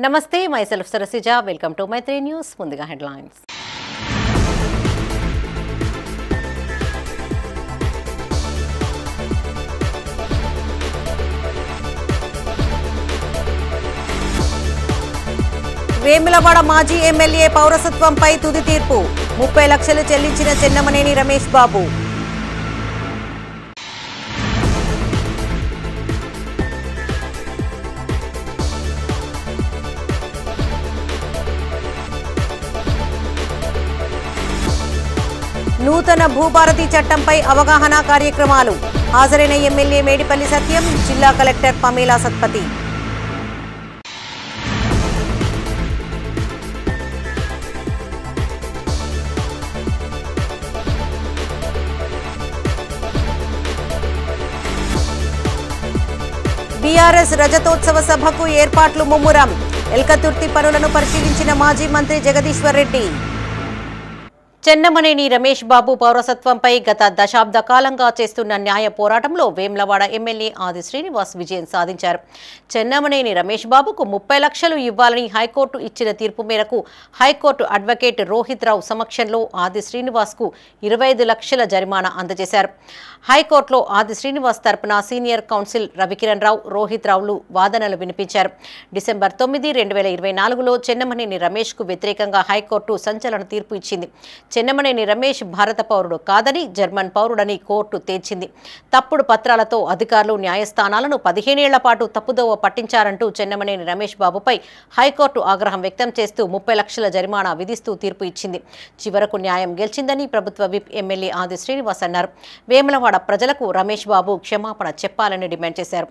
నమస్తే, myself Sarasija. Welcome to my 3 News. ముందుగా headlines. Vemulawada మాజీ ఎమ్మెల్యే పౌరసత్వంపై తుది తీర్పు. 30 లక్షలు చెల్లించిన చెన్నమనేని రమేష్ బాబు. నూతన భూభారతి చట్టంపై అవగాహన కార్యక్రమాలు. హాజరైన ఎమ్మెల్యే మేడిపల్లి సత్యం, జిల్లా కలెక్టర్ పమేలా సత్పతి. బీఆర్ఎస్ రజతోత్సవ సభకు ఏర్పాట్లు ముమ్మరం. ఎల్కతుర్తి పనులను పరిశీలించిన మాజీ మంత్రి జగదీశ్వర్ రెడ్డి. చెన్నమనేని రమేష్ బాబు పౌరసత్వంపై గత దశాబ్ద కాలంగా చేస్తున్న న్యాయ పోరాటంలో వేములవాడ ఎమ్మెల్యే ఆది శ్రీనివాస్ విజయం సాధించారు. చెన్నమనేని రమేష్ బాబుకు 30 లక్షలు ఇవ్వాలని హైకోర్టు ఇచ్చిన తీర్పు మేరకు హైకోర్టు అడ్వకేట్ రోహిత్ రావు సమక్షంలో ఆది శ్రీనివాస్కు 25 లక్షల జరిమానా అందజేశారు. హైకోర్టులో ఆది శ్రీనివాస్ తరపున సీనియర్ కౌన్సిల్ రవికిరణ్ రావు, రోహిత్ రావులు వాదనలు వినిపించారు. డిసెంబర్ 9, 2024లో చెన్నమనేని రమేష్కు వ్యతిరేకంగా హైకోర్టు సంచలన తీర్పు ఇచ్చింది. చెన్నమనేని రమేష్ భారత పౌరుడు కాదని, జర్మన్ పౌరుడని కోర్టు తేల్చింది. తప్పుడు పత్రాలతో అధికారులు న్యాయస్థానాలను 15 ఏళ్ల పాటు తప్పుదోవ పట్టించారంటూ చెన్నమనేని రమేష్ బాబుపై హైకోర్టు ఆగ్రహం వ్యక్తం చేస్తూ 30 లక్షల జరిమానా విధిస్తూ తీర్పు ఇచ్చింది. చివరకు న్యాయం గెలిచిందని ప్రభుత్వ విప్ ఎమ్మెల్యే ఆది శ్రీనివాస్ అన్నారు. వేములవాడ ప్రజలకు రమేష్ బాబు క్షమాపణ చెప్పాలని డిమాండ్ చేశారు.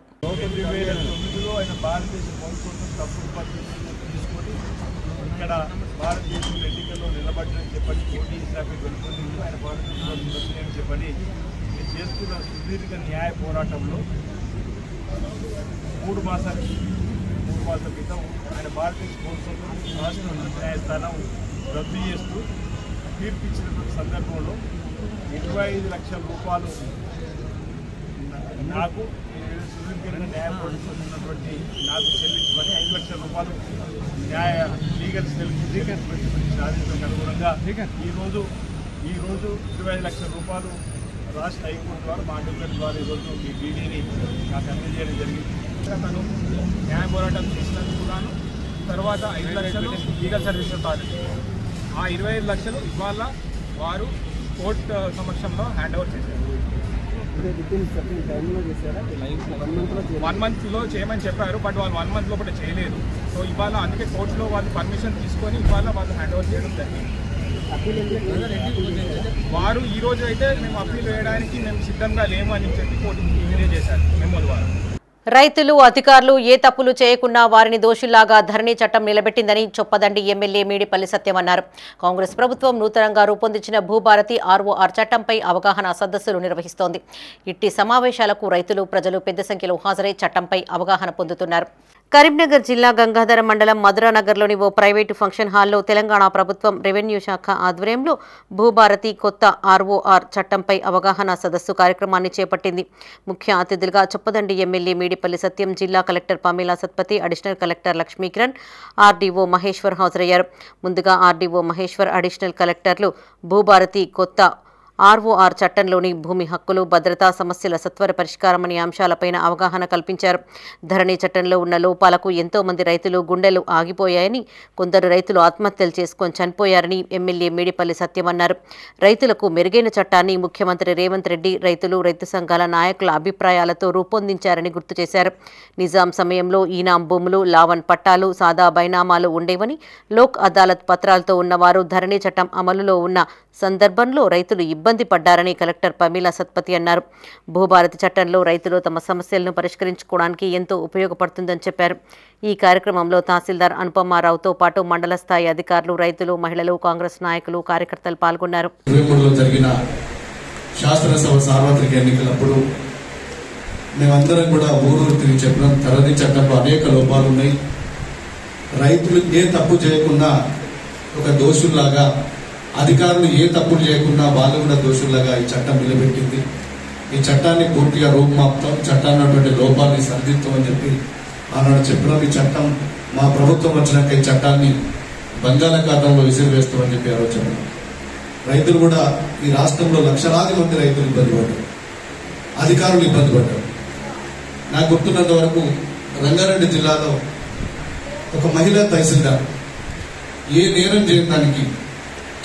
భారతదేశంలో ఎన్నికల్లో నిలబడ్డని చెప్పండి, పోటీ వెళ్ళిపోతుంది ఆయన భారతదేశంలో చెప్పండి. నేను చేస్తున్న సుదీర్ఘ న్యాయ పోరాటంలో 3 మాసాల క్రితం ఆయన భారతదేశ ప్రభుత్వం రాష్ట్ర న్యాయస్థానం రద్దు చేస్తూ తీర్పు ఇచ్చినటువంటి సందర్భంలో 25 లక్షల రూపాయలు నాకు సుదీర్ఘంగా న్యాయ పోరాటం ఉన్నటువంటి నాకు చెల్లించమని 5 లక్షల రూపాయలు న్యాయ లీగల్ సాధించడానికి అనుగుణంగా ఈరోజు 25 లక్షల రూపాయలు రాష్ట్ర హైకోర్టు ద్వారా మా అడ్వకేట్ ద్వారా ఈరోజు ఈ డీడీని నాకు అందజేయడం జరిగింది. తను న్యాయ పోరాటం చేసినందుకు గాను తర్వాత 5 లక్షలు లీగల్ సర్వీస్ అథారిటీ, ఆ 25 లక్షలు ఇవాళ వారు కోర్టు సమక్షంలో హ్యాండ్ ఓవర్ చేశారు. 1 మంత్లో చేయమని చెప్పారు, బట్ వాళ్ళు 1 మంత్ లోపల చేయలేదు. సో ఇవాళ అందుకే కోర్టులో వాళ్ళు పర్మిషన్ తీసుకొని ఇవాళ వాళ్ళు హ్యాండ్ ఓవర్ చేయడం జరిగింది. వారు ఈ రోజు అయితే మేము అప్పీల్ వేయడానికి మేము సిద్ధంగా లేము అని చెప్పి కోర్టుకి తెలియజేశారు మెమోలు వారు. రైతులు, అధికారులు ఏ తప్పులు చేయకున్నా వారిని దోషుల్లాగా ధరణి చట్టం నిలబెట్టిందని చొప్పదండి ఎమ్మెల్యే మేడిపల్లి సత్యం అన్నారు. కాంగ్రెస్ ప్రభుత్వం నూతనంగా రూపొందించిన భూభారతి ROR చట్టంపై అవగాహన సదస్సులు నిర్వహిస్తోంది. ఇట్టి సమావేశాలకు రైతులు, ప్రజలు పెద్ద సంఖ్యలో హాజరై చట్టంపై అవగాహన పొందుతున్నారు. కరీంనగర్ జిల్లా గంగాధర మండలం మధురానగర్లోని ఓ ప్రైవేటు ఫంక్షన్ హాల్లో తెలంగాణ ప్రభుత్వం రెవెన్యూ శాఖ ఆధ్వర్యంలో భూభారతి కొత్త ROR చట్టంపై అవగాహన సదస్సు కార్యక్రమాన్ని చేపట్టింది. ముఖ్య అతిథులుగా చొప్పదండి ఎమ్మెల్యే మేడిపల్లి సత్యం, జిల్లా collector Pamela Satpathy, additional collector Lakshmikiran, RDO Maheshwar హాజరయ్యారు. ముందుగా RDO మహేశ్వర్, అడిషనల్ కలెక్టర్లు భూభారతి కొత్త ROR చట్టంలోని భూమి హక్కులు, భద్రతా సమస్యల సత్వర పరిష్కారం అనే అంశాలపైన అవగాహన కల్పించారు. ధరణి చట్టంలో ఉన్న లోపాలకు ఎంతో మంది రైతులు గుండెలు ఆగిపోయాయని, కొందరు రైతులు ఆత్మహత్యలు చేసుకొని చనిపోయారని ఎమ్మెల్యే మేడిపల్లి సత్యం అన్నారు. రైతులకు మెరుగైన చట్టాన్ని ముఖ్యమంత్రి రేవంత్ రెడ్డి రైతులు, రైతు సంఘాల నాయకుల అభిప్రాయాలతో రూపొందించారని గుర్తు చేశారు. నిజాం సమయంలో ఈనాం భూములు, లావన్ పట్టాలు, సాదా బైనామాలు ఉండేవని, లోక్ అదాలత్ పత్రాలతో ఉన్నవారు ధరణి చట్టం అమలులో ఉన్న సందర్భంలో రైతులు ఇబ్బంది పడ్డారని కలెక్టర్ పమేలా సత్పతి అన్నారు. భూభారతి చట్టంలో రైతులు తమ సమస్యలను పరిష్కరించుకోవడానికి ఎంతో ఉపయోగపడుతుందని చెప్పారు. ఈ కార్యక్రమంలో తహసీల్దార్ అనుపమారావుతో పాటు మండల స్థాయి అధికారులు, రైతులు, మహిళలు, కాంగ్రెస్ నాయకులు, కార్యకర్తలు పాల్గొన్నారు. శాసనసభ సార్వత్రిక ఎన్నికలప్పుడు మేమందరం కూడా ఊరూరు తిరిగి చెప్పిన ధరణి చట్టంలో అనేక లోపాలు ఉన్నాయి. రైతులు ఏ తప్పు చేయకుండా ఒక దోషుల్లాగా, అధికారులు ఏ తప్పులు చేయకుండా వాళ్ళు కూడా దోషుల్లాగా ఈ చట్టం నిలబెట్టింది. ఈ చట్టాన్ని పూర్తిగా రూపుమాపుతాం, చట్టాన్ని లోపాలని సరిదిద్దామని చెప్పి ఆనాడు చెప్పిన ఈ చట్టం మా ప్రభుత్వం వచ్చినాక ఈ చట్టాన్ని బంగాళాఖాతంలో విసిరివేస్తామని చెప్పి ఆలోచన. రైతులు కూడా ఈ రాష్ట్రంలో లక్షలాది మంది రైతులు ఇబ్బంది పడ్డారు, అధికారులు ఇబ్బంది పడ్డారు. నాకు గుర్తున్నంత వరకు రంగారెడ్డి జిల్లాలో ఒక మహిళా తహసీల్దార్ ఏ నేరం చేయడానికి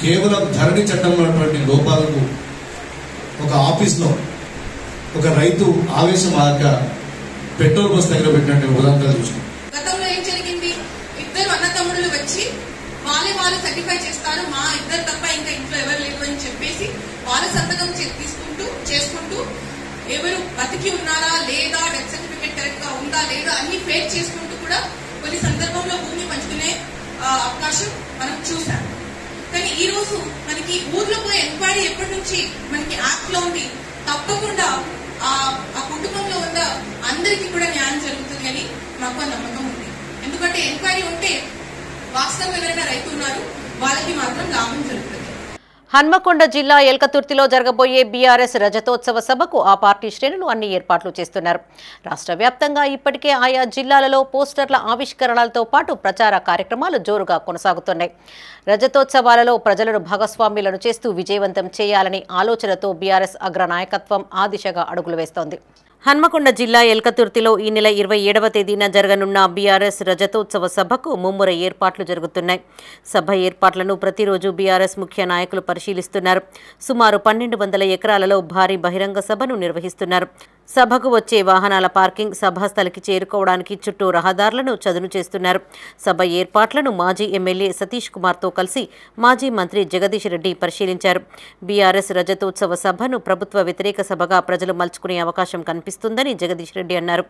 కేవలం ధరణి చట్టంలో ఉన్నటువంటి లోపాలకు ఒక ఆఫీస్లో ఒక రైతు ఆవేశం ఆక పెట్రోల్ బస్ దగ్గర పెట్టినట్టు ఉదాహరణ చూసినాం. గతంలో ఏం జరిగింది, ఇద్దరు అన్నతమ్ముళ్ళు వచ్చి వాళ్ళు సర్టిఫై చేస్తారు, మా ఇద్దరు తప్ప ఇంకా ఇంట్లో ఎవరు లేరు అని చెప్పేసి వాళ్ళ సంతకం చేసుకుంటూ ఎవరు బతికి ఉన్నారా లేదా, డెత్ సర్టిఫికేట్ కరెక్ట్ గా ఉందా లేదా అన్ని ఫేక్ చేసుకుంటూ కూడా కొన్ని సందర్భంలో భూమి పంచుకునే అవకాశం మనం చూసాం. కానీ ఈ రోజు మనకి ఊర్లో పోయి ఎంక్వైరీ ఎప్పటి నుంచి మనకి యాక్ట్ లో ఉంది, తప్పకుండా ఆ కుటుంబంలో ఉన్న అందరికీ కూడా న్యాయం జరుగుతుంది అని మాకు నమ్మకం ఉంది. ఎందుకంటే ఎంక్వైరీ ఉంటే వాస్తవం ఎవరైనా రైతు ఉన్నారు వాళ్ళకి మాత్రం లాభం జరుగుతుంది. హన్మకొండ జిల్లా ఎల్కతుర్తిలో జరగబోయే బీఆర్ఎస్ రజతోత్సవ సభకు ఆ పార్టీ శ్రేణులు అన్ని ఏర్పాట్లు చేస్తున్నారు. రాష్ట్ర వ్యాప్తంగా ఇప్పటికే ఆయా జిల్లాలలో పోస్టర్ల ఆవిష్కరణలతో పాటు ప్రచార కార్యక్రమాలు జోరుగా కొనసాగుతున్నాయి. రజతోత్సవాలలో ప్రజలను భాగస్వామ్యులను చేస్తూ విజయవంతం చేయాలని ఆలోచనతో బీఆర్ఎస్ అగ్రనాయకత్వం ఆ దిశగా అడుగులు వేస్తోంది. హన్మకొండ జిల్లా ఎల్కతుర్తిలో ఈ నెల 27వ తేదీన జరగనున్న బీఆర్ఎస్ రజతోత్సవ సభకు ముమ్మర ఏర్పాట్లు జరుగుతున్నాయి. సభ ఏర్పాట్లను ప్రతిరోజు బీఆర్ఎస్ ముఖ్య నాయకులు పరిశీలిస్తున్నారు. సుమారు 1200 ఎకరాలలో భారీ బహిరంగ సభను నిర్వహిస్తున్నారు. సభకు వచ్చే వాహనాల పార్కింగ్, సభాస్థలికి చేరుకోవడానికి చుట్టూ రహదారులను చదును చేస్తున్నారు. సభ ఏర్పాట్లను మాజీ ఎమ్మెల్యే సతీష్ కుమార్తో కలిసి మాజీ మంత్రి జగదీష్ రెడ్డి పరిశీలించారు. బీఆర్ఎస్ రజతోత్సవ సభను ప్రభుత్వ వ్యతిరేక సభగా ప్రజలు మలుచుకునే అవకాశం కనిపిస్తుందని జగదీష్ రెడ్డి అన్నారు.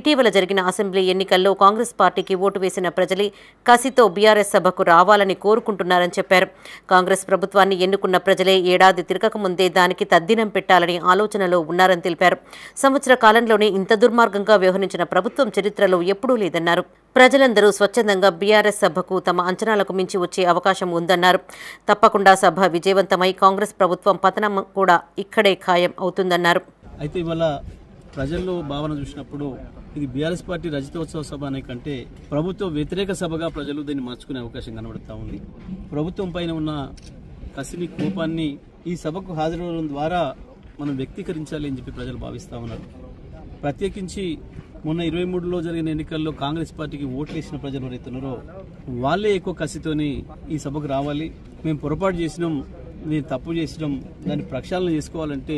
ఇటీవల జరిగిన అసెంబ్లీ ఎన్నికల్లో కాంగ్రెస్ పార్టీకి ఓటు వేసిన ప్రజలే కసితో బీఆర్ఎస్ సభకు రావాలని కోరుకుంటున్నారని చెప్పారు. కాంగ్రెస్ ప్రభుత్వాన్ని ఎన్నుకున్న ప్రజలే ఏడాది తిరగకముందే దానికి తద్దినం పెట్టాలని ఆలోచనలో ఉన్నారని తెలిపారు. సంవత్సర కాలంలోనే ఇంత దుర్మార్గంగా వ్యవహరించిన ప్రభుత్వం చరిత్రలో ఎప్పుడూ లేదన్నారు. ప్రజలందరూ స్వచ్ఛందంగా బీఆర్ఎస్ సభకు తమ అంచనాలకు మించి వచ్చే అవకాశం ఉందన్నారు. తప్పకుండా సభ విజయవంతమై కాంగ్రెస్ ప్రభుత్వం పతనం కూడా ఇక్కడే ఖాయం అవుతుందన్నారు. అయితే ఇవాళ ప్రజల్లో భావన చూసినప్పుడు ఇది బీఆర్ఎస్ పార్టీ రజతోత్సవ సభ అనే కంటే ప్రభుత్వ వ్యతిరేక సభగా ప్రజలు దీన్ని మార్చుకునే అవకాశం కనబడుతూ ఉంది. ప్రభుత్వం పైన ఉన్న కసిని, కోపాన్ని ఈ సభకు హాజరవడం ద్వారా మనం వ్యక్తీకరించాలి అని చెప్పి ప్రజలు భావిస్తూ ఉన్నారు. ప్రత్యేకించి మొన్న 23లో జరిగిన ఎన్నికల్లో కాంగ్రెస్ పార్టీకి ఓట్లు వేసిన ప్రజలు ఎవరైతున్నారో వాళ్ళే ఎక్కువ కసితోని ఈ సభకు రావాలి, మేము పొరపాటు చేసినాం, మేము తప్పు చేసినాం, దాన్ని ప్రక్షాళన చేసుకోవాలంటే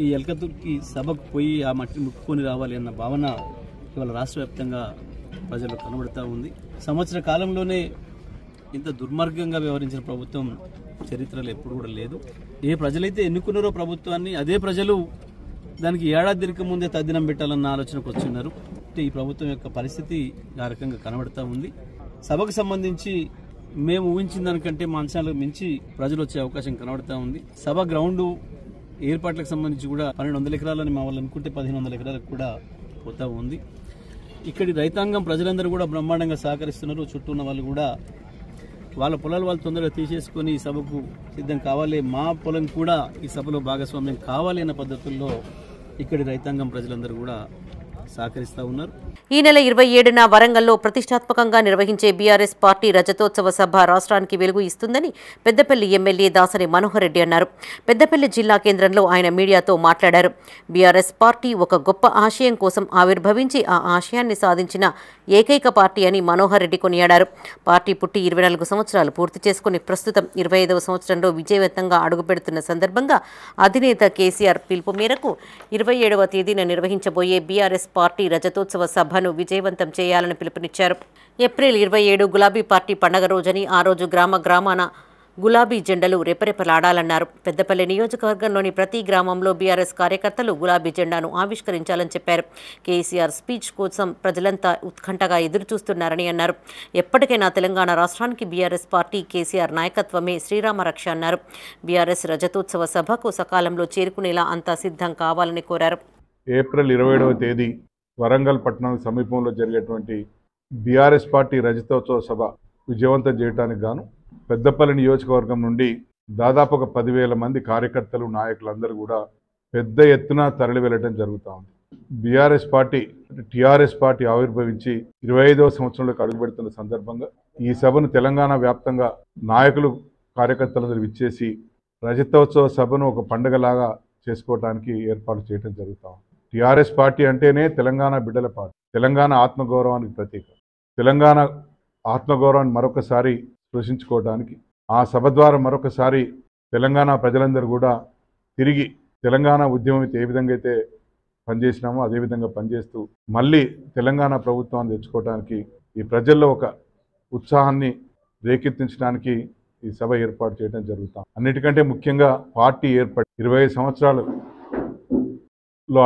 ఈ ఎల్కతుర్కి సభకు పోయి ఆ మట్టిని ముట్టుకొని రావాలి అన్న భావన ఇవాళ రాష్ట్ర వ్యాప్తంగా ప్రజలు కనబడుతూ ఉంది. సంవత్సర కాలంలోనే ఇంత దుర్మార్గంగా వ్యవహరించిన ప్రభుత్వం చరిత్రలో ఎప్పుడు కూడా లేదు. ఏ ప్రజలైతే ఎన్నుకున్నారో ప్రభుత్వాన్ని అదే ప్రజలు దానికి ఏడాది తిరగక ముందే తద్దినం పెట్టాలన్న ఆలోచనకు వచ్చున్నారు. ఈ ప్రభుత్వం యొక్క పరిస్థితి ఆ రకంగా కనబడుతూ ఉంది. సభకు సంబంధించి మేము ఊహించిన దానికంటే మా అంచనాలకు మించి ప్రజలు వచ్చే అవకాశం కనబడుతూ ఉంది. సభ గ్రౌండ్ ఏర్పాట్లకు సంబంధించి కూడా 1200 ఎకరాలని మా వాళ్ళు అనుకుంటే 1500 ఎకరాలకు కూడా పోతా ఉంది. ఇక్కడి రైతాంగం ప్రజలందరూ కూడా బ్రహ్మాండంగా సహకరిస్తున్నారు. చుట్టూ ఉన్న వాళ్ళు కూడా వాళ్ళ పొలాలు వాళ్ళు తొందరగా తీసేసుకొని ఈ సభకు సిద్ధం కావాలి, మా పొలం కూడా ఈ సభలో భాగస్వామ్యం కావాలి అన్న పద్ధతుల్లో ఇక్కడి రైతాంగం ప్రజలందరూ కూడా సహకరిస్తూ ఉన్నారు. ఈ నెల 27న వరంగల్లో ప్రతిష్టాత్మకంగా నిర్వహించే బీఆర్ఎస్ పార్టీ రజతోత్సవ సభ రాష్ట్రానికి వెలుగు ఇస్తుందని పెద్దపల్లి ఎమ్మెల్యే దాసరి మనోహర్ రెడ్డి అన్నారు. పెద్దపల్లి జిల్లా కేంద్రంలో ఆయన మీడియాతో మాట్లాడారు. బీఆర్ఎస్ పార్టీ ఒక గొప్ప ఆశయం కోసం ఆవిర్భవించి ఆ ఆశయాన్ని సాధించిన ఏకైక పార్టీ అని మనోహర్ రెడ్డి కొనియాడారు. పార్టీ పుట్టి 24 సంవత్సరాలు పూర్తి చేసుకుని ప్రస్తుతం 25వ సంవత్సరంలో విజయవంతంగా అడుగుపెడుతున్న సందర్భంగా అధినేత కేసీఆర్ పిలుపు మేరకు 27వ తేదీన నిర్వహించబోయే బీఆర్ఎస్ పార్టీ రజతోత్సవ సభను విజయవంతం చేయాలని పిలుపునిచ్చారు. ఏప్రిల్ 27 గులాబీ పార్టీ పండగ రోజని ఆ రోజు గ్రామాన గులాబీ జెండాలు రెపరెపలాడాలన్నారు. పెద్దపల్లి నియోజకవర్గంలోని ప్రతి గ్రామంలో బీఆర్ఎస్ కార్యకర్తలు గులాబీ జెండాను ఆవిష్కరించాలని చెప్పారు. కేసీఆర్ స్పీచ్ కోసం ప్రజలంతా ఉత్కంఠగా ఎదురుచూస్తున్నారని అన్నారు. ఎప్పటికైనా తెలంగాణ రాష్ట్రానికి బీఆర్ఎస్ పార్టీ కేసీఆర్ నాయకత్వమే శ్రీరామ రక్ష అన్నారు. బీఆర్ఎస్ రజతోత్సవ సభకు సకాలంలో చేరుకునేలా అంతా సిద్ధం కావాలని కోరారు. ఏప్రిల్ 27వ తేదీ వరంగల్ పట్టణానికి సమీపంలో జరిగేటువంటి బీఆర్ఎస్ పార్టీ రజతోత్సవ సభ విజయవంతం చేయడానికి గాను పెద్దపల్లి నియోజకవర్గం నుండి దాదాపు ఒక 10,000 మంది కార్యకర్తలు, నాయకులందరూ కూడా పెద్ద ఎత్తున తరలి వెళ్ళడం జరుగుతూ ఉంది. బీఆర్ఎస్ పార్టీ టీఆర్ఎస్ పార్టీ ఆవిర్భవించి 25వ సంవత్సరంలోకి అడుగుపెడుతున్న సందర్భంగా ఈ సభను తెలంగాణ వ్యాప్తంగా నాయకులు కార్యకర్తలందరూ విచ్చేసి రజతోత్సవ సభను ఒక పండుగలాగా చేసుకోవడానికి ఏర్పాటు చేయడం జరుగుతాం. టీఆర్ఎస్ పార్టీ అంటేనే తెలంగాణ బిడ్డల పార్టీ, తెలంగాణ ఆత్మగౌరవానికి ప్రతీక. తెలంగాణ ఆత్మగౌరవాన్ని మరొకసారి స్పృశించుకోవడానికి ఆ సభ ద్వారా మరొకసారి తెలంగాణ ప్రజలందరూ కూడా తిరిగి తెలంగాణ ఉద్యమం ఏ విధంగా అయితే పనిచేసినామో అదేవిధంగా పనిచేస్తూ మళ్ళీ తెలంగాణ ప్రభుత్వాన్ని తెచ్చుకోవడానికి ఈ ప్రజల్లో ఒక ఉత్సాహాన్ని రేకెత్తించడానికి ఈ సభ ఏర్పాటు చేయడం జరుగుతాం. అన్నిటికంటే ముఖ్యంగా పార్టీ ఏర్పడి 25 సంవత్సరాలలో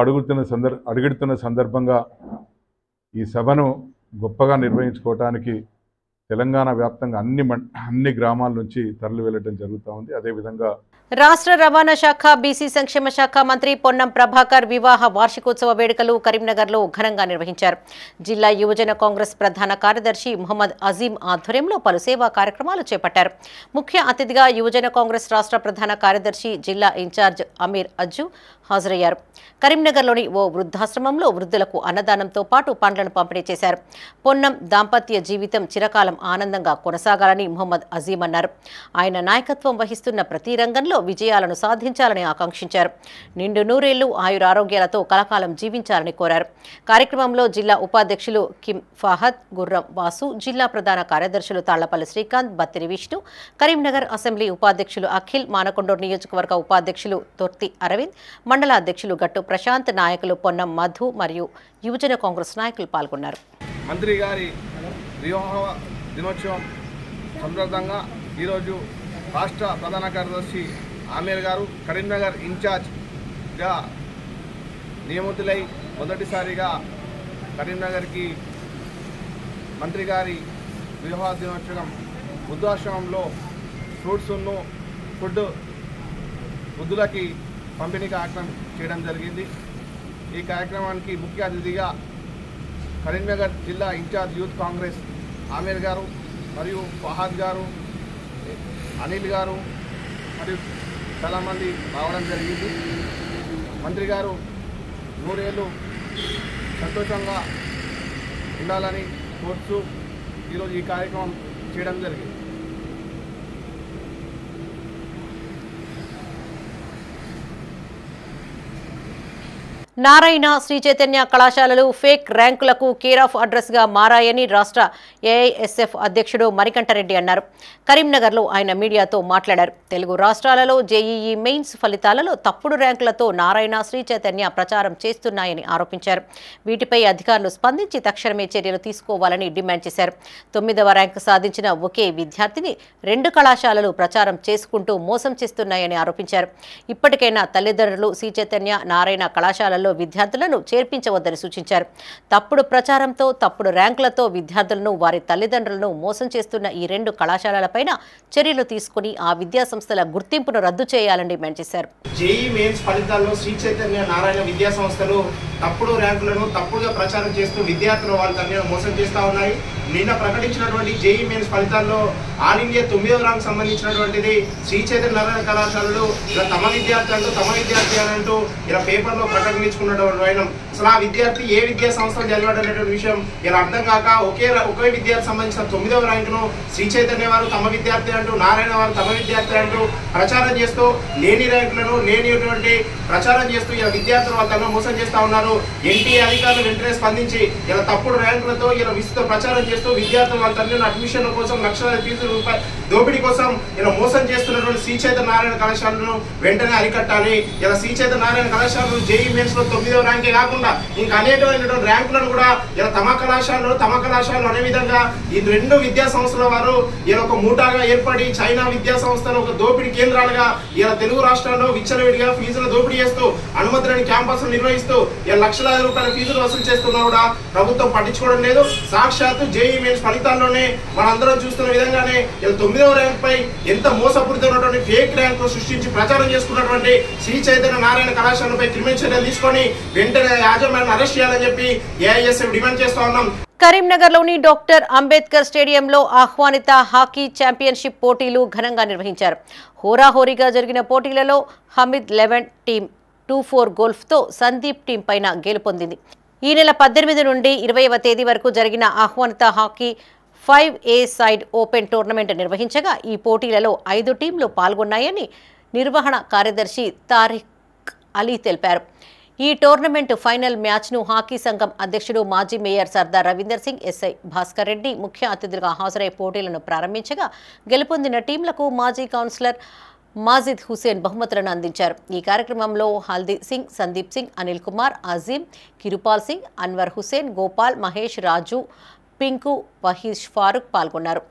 అడుగుతున్న సందర్భంగా ఈ సభను గొప్పగా నిర్వహించుకోవడానికి తెలంగాణ వ్యాప్తంగా అన్ని గ్రామాల నుంచి తరలి వెళ్ళడం జరుగుతూ ఉంది. అదేవిధంగా రాష్ట్ర రవాణా శాఖ బీసీ సంక్షేమ శాఖ మంత్రి పొన్నం ప్రభాకర్ వివాహ వార్షికోత్సవ వేడుకలు కరీంనగర్లో ఘనంగా నిర్వహించారు. జిల్లా యువజన కాంగ్రెస్ ప్రధాన కార్యదర్శి మొహమ్మద్ అజీం ఆధ్వర్యంలో పలు సేవా కార్యక్రమాలు చేపట్టారు. ముఖ్య అతిథిగా యువజన కాంగ్రెస్ రాష్ట్ర ప్రధాన కార్యదర్శి జిల్లా ఇన్ఛార్జ్ అమీర్ అజ్జు హాజరయ్యారు. కరీంనగర్లోని ఓ వృద్ధాశ్రమంలో వృద్ధులకు అన్నదానంతో పాటు పండ్లను పంపిణీ చేశారు. పొన్నం దాంపత్య జీవితం చిరకాలం ఆనందంగా కొనసాగాలని మొహమ్మద్ అజీం అన్నారు. ఆయన నాయకత్వం వహిస్తున్న ప్రతి రంగంలో విజయాలను సాధించాలని ఆకాంక్షించారు. నిండు నూరేళ్లు ఆయురారోగ్యాలతో కలకాలం జీవించాలని కోరారు. కార్యక్రమంలో జిల్లా ఉపాధ్యక్షులు కిమ్ ఫాహద్, గుర్రం వాసు, జిల్లా ప్రధాన కార్యదర్శులు తాళ్లపల్లి శ్రీకాంత్, బత్తిరి విష్ణు, కరీంనగర్ అసెంబ్లీ ఉపాధ్యక్షులు అఖిల్, మానకొండూరు నియోజకవర్గ ఉపాధ్యక్షులు తొర్తి అరవింద్, మండల అధ్యక్షులు గట్టు ప్రశాంత్, నాయకులు పొన్నం మధు మరియు యువజన కాంగ్రెస్ నాయకులు పాల్గొన్నారు. మంత్రి గారి వివాహ దినోత్సవం సందర్భంగా ఈరోజు రాష్ట్ర ప్రధాన కార్యదర్శి ఆమీర్ గారు కరీంనగర్ ఇన్ఛార్జ్గా నియమితులై మొదటిసారిగా కరీంనగర్కి మంత్రి గారి వివాహ దినోత్సవం వృద్ధాశ్రమంలో ఫ్రూట్స్ను ఫుడ్ వృద్ధులకి పంపిణీ కార్యక్రమం చేయడం జరిగింది. ఈ కార్యక్రమానికి ముఖ్య అతిథిగా కరీంనగర్ జిల్లా ఇన్ఛార్జ్ యూత్ కాంగ్రెస్ ఆమీర్ గారు మరియు ఫహాద్ గారు, అనిల్ గారు మరియు చాలామంది రావడం జరిగింది. మంత్రి గారు 100 ఏళ్ళు సంతోషంగా ఉండాలని కోరుతూ ఈరోజు ఈ కార్యక్రమం చేయడం జరిగింది. నారాయణ శ్రీ చైతన్య కళాశాలలు ఫేక్ ర్యాంకులకు కేర్ ఆఫ్ అడ్రస్గా మారాయని రాష్ట్ర ఏఐఎస్ఎఫ్ అధ్యక్షుడు మణికంఠరెడ్డి అన్నారు. కరీంనగర్లో ఆయన మీడియాతో మాట్లాడారు. తెలుగు రాష్ట్రాలలో జేఈఈ మెయిన్స్ ఫలితాలలో తప్పుడు ర్యాంకులతో నారాయణ శ్రీ చైతన్య ప్రచారం చేస్తున్నాయని ఆరోపించారు. వీటిపై అధికారులు స్పందించి తక్షణమే చర్యలు తీసుకోవాలని డిమాండ్ చేశారు. 9వ ర్యాంకు సాధించిన ఒకే విద్యార్థిని 2 కళాశాలలు ప్రచారం చేసుకుంటూ మోసం చేస్తున్నాయని ఆరోపించారు. ఇప్పటికైనా తల్లిదండ్రులు శ్రీ చైతన్య నారాయణ కళాశాలలో విద్యార్థులను చేర్పించవద్దని సూచించారు. తప్పుడు ప్రచారంతో తప్పుడు ర్యాంకులతో విద్యార్థులను వారి తల్లిదండ్రులను మోసం చేస్తున్న ఈ 2 కళాశాలలపైన చర్యలు తీసుకుని ఆ విద్యా సంస్థల గుర్తింపును రద్దు చేయాలని డిమాండ్ చేశారు. జేఈ మెయిన్స్ ఫలితాల్లో శ్రీ చైతన్య నారాయణ విద్యా సంస్థలు తప్పుడు ర్యాంకులను తప్పుడుగా ప్రచారం చేస్తూ విద్యార్థులు వాళ్ళ తల్లిదండ్రులను మోసం చేస్తూ ఉన్నాయి. నిన్న ప్రకటించినటువంటి జేఈ మెయిన్స్ ఫలితాల్లో ఆల్ ఇండియా 9వ ర్యాంకు సంబంధించినటువంటిది శ్రీ చైతన్య నారాయణ కళాశాలలు ఇలా తమ విద్యార్థి అంటూ ఇలా పేపర్లో ప్రకటించుకున్నటువంటి వైనం. అసలు ఆ విద్యార్థి ఏ విద్యా సంస్థలు చదివాడు అనేటువంటి విషయం ఇలా అర్థం కాక ఒకే విద్యార్థి సంబంధించిన 9వ ర్యాంకును శ్రీ చైతన్య వారు తమ విద్యార్థి అంటూ నారాయణ వారు తమ విద్యార్థి అంటూ ప్రచారం చేస్తూ లేని ర్యాంకులను లేనిటువంటి ప్రచారం చేస్తూ ఇలా విద్యార్థులు వాళ్ళ మోసం చేస్తూ ఉన్నారు. ఎన్టీఏ అధికారులు వెంటనే స్పందించి ఇలా తప్పుడు ర్యాంకులతో ఇలా విస్తృత ప్రచారం చేస్తూ విద్యార్థులు వాళ్ళ తల్లిని అడ్మిషన్ల కోసం లక్షలాది ఫీజుల రూపాయలు దోపిడీ కోసం ఇలా మోసం చేస్తున్నటువంటి శ్రీ చైతన్య నారాయణ కళాశాలను వెంటనే అరికట్టాలి. ఇలా శ్రీ చైతన్య నారాయణ కళాశాలలు జేఈ మెయిన్స్ లో 9వ ర్యాంకే కాకుండా ఇంకా అనేకమైనటువంటి ర్యాంకులను కూడా ఇలా తమ కళాశాలలు అనే విధంగా ఈ 2 విద్యా సంస్థల వారు ఇలా ఒక మూటాగా ఏర్పడి చైనా విద్యా సంస్థలు ఒక దోపిడీ కేంద్రాలుగా ఇలా తెలుగు రాష్ట్రాల్లో విచ్చలవిడిగా ఫీజుల దోపిడీ చేస్తూ అనుమతి లేని క్యాంపస్లు నిర్వహిస్తూ ఇలా లక్షలాది రూపాయల ఫీజులు వసూలు చేస్తున్నా కూడా ప్రభుత్వం పట్టించుకోవడం లేదు. సాక్షాత్తు జేఈ మెయిన్స్ ఫలితాల్లోనే మనందరం చూస్తున్న విధంగానే ఇలా 9వ ర్యాంక్ పై ఎంత మోసపూరితమైనటువంటి ఫేక్ ర్యాంకు సృష్టించి ప్రచారం చేసుకున్నటువంటి శ్రీ చైతన్య నారాయణ కళాశాలపై క్రిమినల్ చర్యలు తీసుకొని వెంటనే యాజమాన్యాన్ని అరెస్ట్ చేయాలని చెప్పి ఏఐఎస్ఎఫ్ డిమాండ్ చేస్తా ఉన్నాం. కరీంనగర్లోని డాక్టర్ అంబేద్కర్ స్టేడియంలో ఆహ్వానిత హాకీ ఛాంపియన్షిప్ పోటీలు ఘనంగా నిర్వహించారు. హోరాహోరీగా జరిగిన పోటీలలో హమీద్ 11 టీం 2-4 గోల్ఫ్తో సందీప్ టీం పైన గెలుపొందింది. ఈ నెల 18 నుండి 20వ తేదీ వరకు జరిగిన ఆహ్వానిత hockey 5A side open tournament నిర్వహించగా ఈ పోటీలలో 5 టీంలు పాల్గొన్నాయని నిర్వహణ కార్యదర్శి తారిక్ అలీ తెలిపారు. ఈ టోర్నమెంట్ ఫైనల్ మ్యాచ్ను హాకీ సంఘం అధ్యక్షుడు మాజీ మేయర్ సర్దార్ రవీందర్ సింగ్, ఎస్ఐ భాస్కర్ రెడ్డి ముఖ్య అతిథులుగా హాజరై పోటీలను ప్రారంభించగా గెలుపొందిన టీంలకు మాజీ కౌన్సిలర్ మాజిద్ హుసేన్ బహుమతులను అందించారు. ఈ కార్యక్రమంలో హల్దీ సింగ్, సందీప్ సింగ్, అనిల్ కుమార్, అజీం, కిరుపాల్ సింగ్, అన్వర్ హుసేన్, గోపాల్, మహేష్, రాజు, పింకు, వహీష్ ఫారూక్ పాల్గొన్నారు.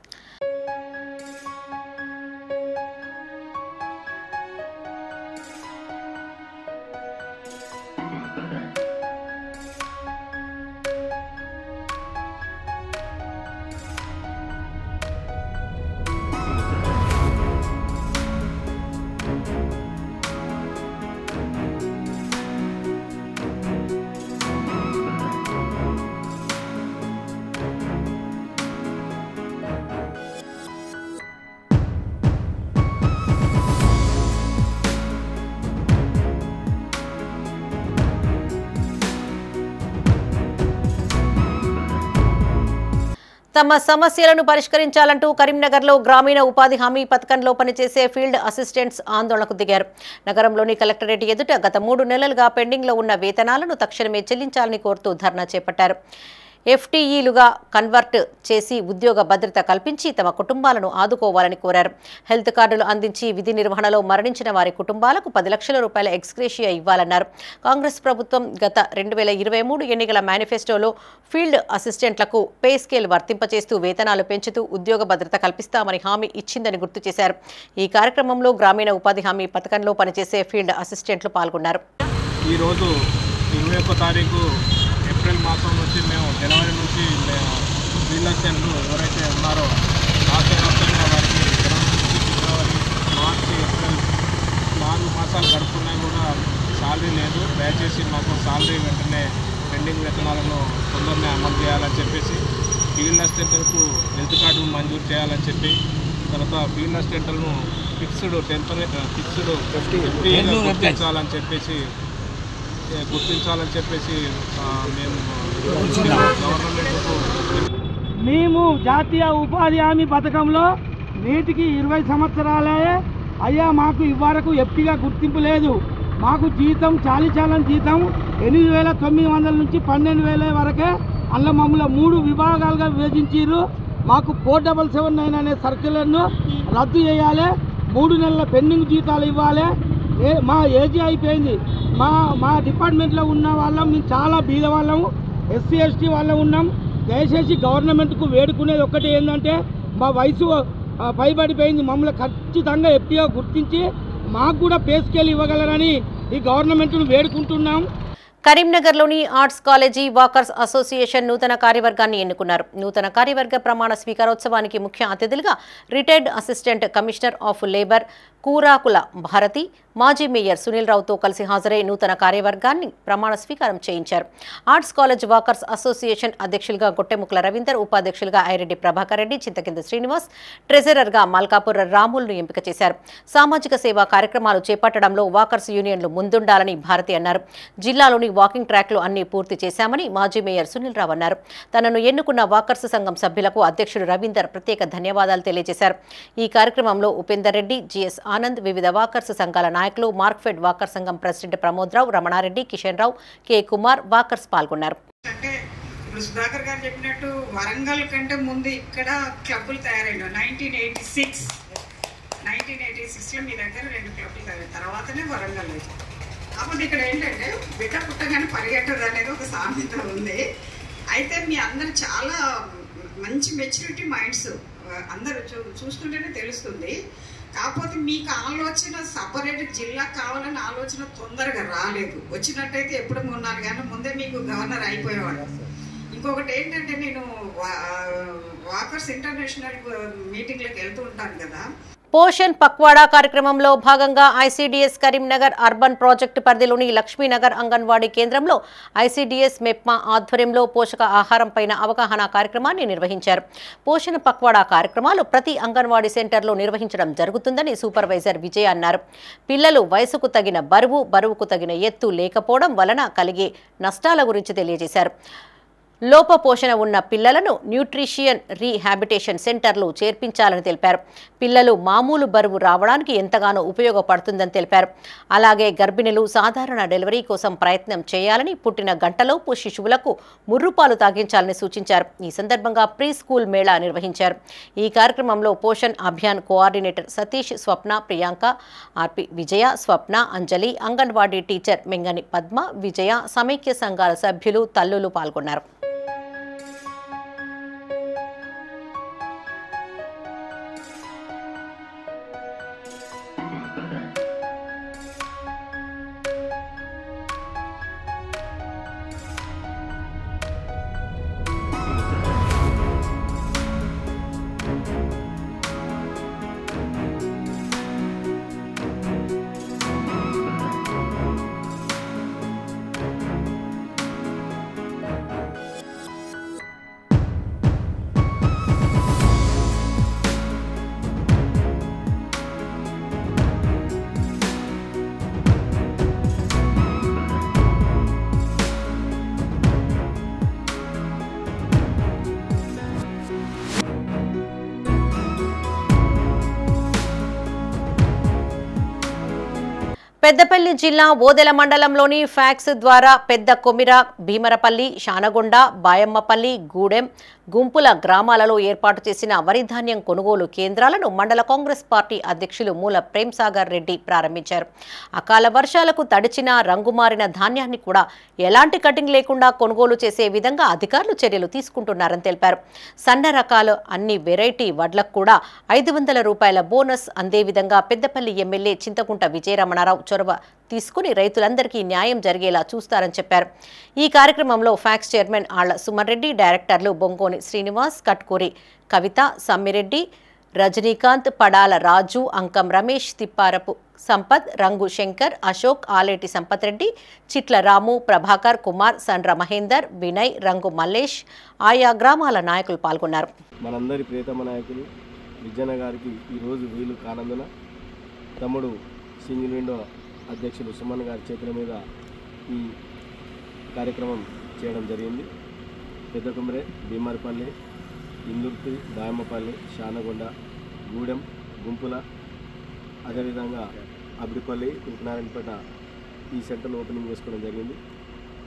తమ సమస్యలను పరిష్కరించాలంటూ కరీంనగర్లో గ్రామీణ ఉపాధి హామీ పథకంలో పనిచేసే ఫీల్డ్ అసిస్టెంట్స్ ఆందోళనకు దిగారు. నగరంలోని కలెక్టరేట్ ఎదుట గత 3 నెలలుగా పెండింగ్లో ఉన్న వేతనాలను తక్షణమే చెల్లించాలని కోరుతూ ధర్నా చేపట్టారు. FTEలుగా కన్వర్ట్ చేసి ఉద్యోగ భద్రత కల్పించి తమ కుటుంబాలను ఆదుకోవాలని కోరారు. హెల్త్ కార్డులు అందించి విధి నిర్వహణలో మరణించిన వారి కుటుంబాలకు 10 లక్షల రూపాయల ఎక్స్గ్రేషియా ఇవ్వాలన్నారు. కాంగ్రెస్ ప్రభుత్వం గత 2023 ఎన్నికల మేనిఫెస్టోలో ఫీల్డ్ అసిస్టెంట్లకు పే స్కేల్ వర్తింపచేస్తూ వేతనాలు పెంచుతూ ఉద్యోగ భద్రత కల్పిస్తామని హామీ ఇచ్చిందని గుర్తు చేశారు. ఈ కార్యక్రమంలో గ్రామీణ ఉపాధి హామీ పథకంలో పనిచేసే ఫీల్డ్ అసిస్టెంట్లు పాల్గొన్నారు. ఈరోజు 21 తారీఖు ఏప్రిల్ మాసం నుంచి మేము జనవరి నుంచి ఫీల్డ్ అసిస్టెంట్లు ఎవరైతే ఉన్నారో రాష్ట్ర వ్యాప్తంగా వారికి జనవరి నుంచి ఫిబ్రవరి, మార్చి, ఏప్రిల్ 4 మాసాలు గడుపుతున్నాయి కూడా శాలరీ లేదు. దయచేసి మాకు శాలరీ వెంటనే పెండింగ్ వేతనాలను తొందరనే అమలు చేయాలని చెప్పేసి ఫీల్డ్ అసిస్టెంట్లకు హెల్త్ కార్డు మంజూరు చేయాలని చెప్పి తర్వాత ఫీల్డ్ అసిస్టెంట్లను ఫిక్స్డ్ గుర్తించాలని చెప్పేసి మేము జాతీయ ఉపాధి హామీ పథకంలో నేటికి 20 సంవత్సరాలే అయ్యా. మాకు ఇవ్వరకు ఎఫ్టీగా గుర్తింపు లేదు. మాకు జీతం చాలీచాలని జీతం 8,900 నుంచి 12,000 వరకే. అందులో మమ్మల్ని 3 విభాగాలుగా విభజించారు. మాకు 4779 అనే సర్క్యులర్ను రద్దు చేయాలి. 3 నెలల పెండింగ్ జీతాలు ఇవ్వాలి. మా ఏజీ అయిపోయింది. మా డిపార్ట్మెంట్లో ఉన్న వాళ్ళం మేము చాలా బీద వాళ్ళము, ఎస్సీ ఎస్టీ వాళ్ళం ఉన్నాం. దయచేసి గవర్నమెంట్కు వేడుకునేది ఒక్కటి ఏంటంటే మా వయసు పైబడిపోయింది. మమ్మల్ని ఖచ్చితంగా ఎఫ్టీగా గుర్తించి మాకు కూడా పే స్కేల్ ఇవ్వగలరని ఈ గవర్నమెంట్ను వేడుకుంటున్నాం. కరీంనగర్లోని ఆర్ట్స్ కాలేజీ వాకర్స్ అసోసియేషన్ నూతన కార్యవర్గాన్ని ఎన్నుకున్నారు. నూతన కార్యవర్గ ప్రమాణ స్వీకారోత్సవానికి ముఖ్య అతిథులుగా retired assistant commissioner of labour Kurakula Bharati, మాజీ మేయర్ సునీల్ రావుతో కలిసి హాజరై నూతన కార్యవర్గాన్ని ప్రమాణ స్వీకారం చేయించారు. ఆర్ట్స్ కాలేజ్ వాకర్స్ అసోసియేషన్ అధ్యక్షులుగా గొట్టెముక్కల రవీందర్, ఉపాధ్యక్షులుగా ఐరెడ్డి ప్రభాకర్ రెడ్డి, చింతకింద శ్రీనివాస్, ట్రెజరర్గా మల్కాపూర్ రాములను ఎంపిక చేశారు. సామాజిక సేవా కార్యక్రమాలు చేపట్టడంలో వాకర్స్ యూనియన్లు ముందుండాలని భారతి అన్నారు. జిల్లాలోని వాకింగ్ ట్రాక్లు అన్ని పూర్తి చేశామని మాజీ మేయర్ సునీల్ రావు అన్నారు. తనను ఎన్నుకున్న వాకర్స్ సంఘం సభ్యులకు అధ్యక్షుడు రవీందర్ ప్రత్యేక ధన్యవాదాలు తెలియజేశారు. ఈ కార్యక్రమంలో ఉపేందర్ రెడ్డి, జిఎస్ ఆనంద్, వివిధ వాకర్స్ సంఘాల నాయకులు, మార్క్ఫెడ్ వాకర్ సంఘం ప్రెసిడెంట్ ప్రమోద్ రావు, రమణారెడ్డి, కిషన్ రావు, కే కుమార్ వాకర్స్ పాల్గొన్నారు. అంటే ఇప్పుడు సుధాకర్ గారు చెప్పినట్టు వరంగల్ కంటే ముందు ఇక్కడ క్లబ్బులు తయారైన 1986లో మీ దగ్గర 2 క్లబ్లు తయారైన తర్వాతనే వరంగల్ లేదు. కాబట్టి ఇక్కడ ఏంటంటే బిడ్డ పుట్టగానే పరిగెట్టదు అనేది ఒక సామెత ఉంది. అయితే మీ అందరు చాలా మంచి మెచ్యూరిటీ మైండ్స్, అందరూ చూస్తుంటేనే తెలుస్తుంది. కాకపోతే మీకు ఆలోచన సపరేట్ జిల్లా కావాలని ఆలోచన తొందరగా రాలేదు. వచ్చినట్టయితే ఎప్పుడు ఉన్నారు కానీ ముందే మీకు గవర్నర్ అయిపోయేవాడు. ఇంకొకటి ఏంటంటే నేను వాకర్స్ ఇంటర్నేషనల్ మీటింగ్లకు వెళ్తూ ఉంటాను కదా, పోషణ్ పక్వాడా కార్యక్రమంలో భాగంగా ఐసీడీఎస్ కరీంనగర్ అర్బన్ ప్రాజెక్టు పరిధిలోని లక్ష్మీనగర్ అంగన్వాడీ కేంద్రంలో ఐసీడీఎస్ మెప్మా ఆధ్వర్యంలో పోషక ఆహారంపైన అవగాహన కార్యక్రమాన్ని నిర్వహించారు. పోషణ్ పక్వాడా కార్యక్రమాలు ప్రతి అంగన్వాడీ సెంటర్లో నిర్వహించడం జరుగుతుందని సూపర్వైజర్ విజయ అన్నారు. పిల్లలు వయసుకు తగిన బరువుకు తగిన ఎత్తు లేకపోవడం వలన కలిగే నష్టాల గురించి తెలియజేశారు. లోపపోషణ ఉన్న పిల్లలను న్యూట్రిషియన్ రీహాబిటేషన్ సెంటర్లు చేర్పించాలని తెలిపారు. పిల్లలు మామూలు బరువు రావడానికి ఎంతగానో ఉపయోగపడుతుందని తెలిపారు. అలాగే గర్భిణులు సాధారణ డెలివరీ కోసం ప్రయత్నం చేయాలని, పుట్టిన గంటలోపు శిశువులకు ముర్రుపాలు తాగించాలని సూచించారు. ఈ సందర్భంగా ప్రీ స్కూల్ మేళా నిర్వహించారు. ఈ కార్యక్రమంలో పోషణ్ అభియాన్ కోఆర్డినేటర్ సతీష్, స్వప్న, ప్రియాంక, ఆర్పి విజయ, స్వప్న, అంజలి, అంగన్వాడీ టీచర్ మెంగని పద్మ, విజయ, సమైక్య సంఘాల సభ్యులు, తల్లులు పాల్గొన్నారు. పెద్దపల్లి జిల్లా ఓదెల మండలంలోని ఫ్యాక్స్ ద్వారా పెద్ద కొమిర, భీమరపల్లి, శానగొండ, బాయమ్మపల్లి, గూడెం, గుంపుల గ్రామాలలో ఏర్పాటు చేసిన వరి ధాన్యం కొనుగోలు కేంద్రాలను మండల కాంగ్రెస్ పార్టీ అధ్యక్షులు మూల ప్రేమ్సాగర్ రెడ్డి ప్రారంభించారు. అకాల వర్షాలకు తడిచిన, రంగుమారిన ధాన్యాన్ని కూడా ఎలాంటి కటింగ్ లేకుండా కొనుగోలు చేసే విధంగా అధికారులు చర్యలు తీసుకుంటున్నారని తెలిపారు. సన్న రకాల అన్ని వెరైటీ వడ్లకు కూడా 500 రూపాయల బోనస్ అందే విధంగా పెద్దపల్లి ఎమ్మెల్యే చింతకుంట విజయరమణారావు చొరవ తీసుకుని రైతులందరికీ న్యాయం జరిగేలా చూస్తారని చెప్పారు. ఈ కార్యక్రమంలో ఫ్యాక్స్ చైర్మన్ ఆళ్ల సుమన్ రెడ్డి, డైరెక్టర్లు బొంగోని శ్రీనివాస్, కట్కూరి కవిత, సమ్మిరెడ్డి, రజనీకాంత్, పడాల రాజు, అంకం రమేష్, తిప్పారపు సంపత్, రంగు శంకర్, అశోక్, ఆలేటి సంపత్ రెడ్డి, చిట్ల రాము, ప్రభాకర్, కుమార్, సండ్ర మహేందర్, వినయ్, రంగు మల్లేష్, ఆయా గ్రామాల నాయకులు పాల్గొన్నారు. మనందరి ప్రియతమ నాయకులు విజయన గారికి ఈరోజు వీలు కానందున తమ్ముడు సింగిల్ విండో అధ్యక్షులు సుమన్ గారి చేతుల మీద ఈ కార్యక్రమం చేయడం జరిగింది. పెద్ద కుమరే, భీమరపల్లి, ఇందుర్తి, బాయమ్మపల్లి, శానగొండ, గూడెం, గుంపుల, అదేవిధంగా అబ్డిపల్లి, కురుకునారాయణపేట ఈ సెంటర్లు ఓపెనింగ్ చేసుకోవడం జరిగింది.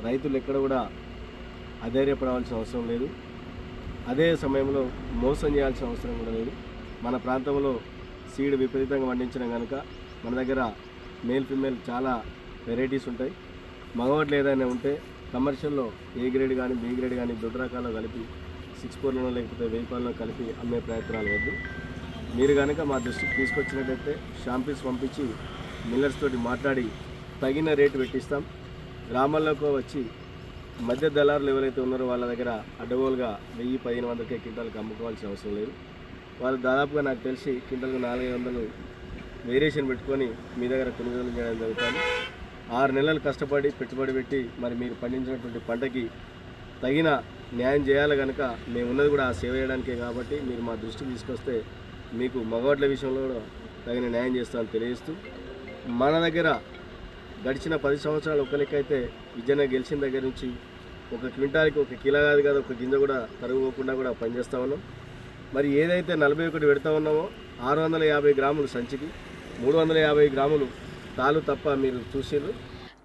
రైతులు ఎక్కడ కూడా అధైర్యపడవలసిన అవసరం లేదు. అదే సమయంలో మోసం చేయాల్సిన అవసరం కూడా లేదు. మన ప్రాంతంలో సీడ్ విపరీతంగా పండించడం కనుక మన దగ్గర మేల్ ఫిమేల్ చాలా వెరైటీస్ ఉంటాయి. మగవాట్లు ఏదైనా ఉంటే కమర్షియల్లో ఏ గ్రేడ్ కానీ బి గ్రేడ్ కానీ దొడ్డు రకాల్లో కలిపి 6-4 లేకపోతే 1000 కలిపి అమ్మే ప్రయత్నాలు వద్దు. మీరు కనుక మా దృష్టికి తీసుకొచ్చినట్టయితే షాంపిల్స్ పంపించి మిల్లర్స్ తోటి మాట్లాడి తగిన రేటు పెట్టిస్తాం. గ్రామాల్లోకి వచ్చి మధ్య దళారులు ఎవరైతే ఉన్నారో వాళ్ళ దగ్గర అడ్డగోలుగా 1000-1500 క్వింటాలకు అమ్ముకోవాల్సిన అవసరం లేదు. వాళ్ళు దాదాపుగా నాకు తెలిసి క్వింటాలకు 400 వేరియేషన్ పెట్టుకొని మీ దగ్గర కొనుగోలు చేయడం జరుగుతుంది. 6 నెలలు కష్టపడి పెట్టుబడి పెట్టి మరి మీరు పండించినటువంటి పంటకి తగిన న్యాయం చేయాలి కనుక మేము ఉన్నది కూడా ఆ సేవ చేయడానికే. కాబట్టి మీరు మా దృష్టికి తీసుకొస్తే మీకు మగవాట్ల విషయంలో కూడా తగిన న్యాయం చేస్తామని తెలియజేస్తూ, మన దగ్గర గడిచిన 10 సంవత్సరాలు ఒక లెక్క అయితే విజయన గెలిచిన దగ్గర నుంచి ఒక క్వింటాల్కి 1 కిలో కాదు కదా, 1 గింజ కూడా తరుగుపోకుండా కూడా పనిచేస్తూ ఉన్నాం. మరి ఏదైతే 41 పెడతా ఉన్నామో 650 గ్రాములు సంచికి 350 గ్రాములు తాలు తప్ప మీరు చూసారు.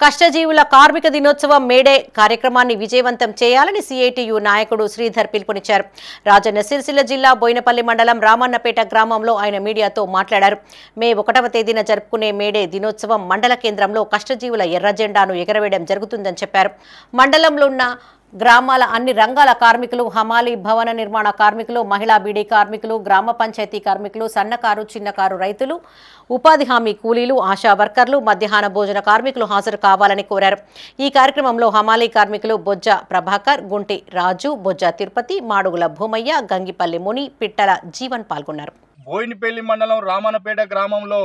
కష్టజీవుల కార్మిక దినోత్సవం మేడే కార్యక్రమాన్ని విజయవంతం చేయాలని సిఐటియు నాయకుడు శ్రీధర్ పిలుపునిచ్చారు. రాజన్న సిరిసిల్ల జిల్లా బోయినపల్లి మండలం రామన్నపేట గ్రామంలో ఆయన మీడియాతో మాట్లాడారు. మే 1వ తేదీన జరుపుకునే మేడే దినోత్సవం మండల కేంద్రంలో కష్టజీవుల ఎర్ర జెండాను ఎగరవేయడం జరుగుతుందని చెప్పారు. మండలంలో ఉన్న గ్రామాల అన్ని రంగాల కార్మికులు, హమాలీ, భవన నిర్మాణ కార్మికులు, మహిళా బీడీ కార్మికులు, గ్రామ పంచాయతీ కార్మికులు, సన్నకారు, చిన్నకారు రైతులు, ఉపాధి హామీ కూలీలు, ఆశా వర్కర్లు, మధ్యాహ్న భోజన కార్మికులు హాజరు కావాలని కోరారు. ఈ కార్యక్రమంలో హమాలీ కార్మికులు బొజ్జ ప్రభాకర్, గుంటి రాజు, బొజ్జ తిరుపతి, మాడుగుల భూమయ్య, గంగిపల్లి ముని, పిట్టల జీవన్ పాల్గొన్నారు. బోయినపల్లి మండలం రామన్నపేట గ్రామంలో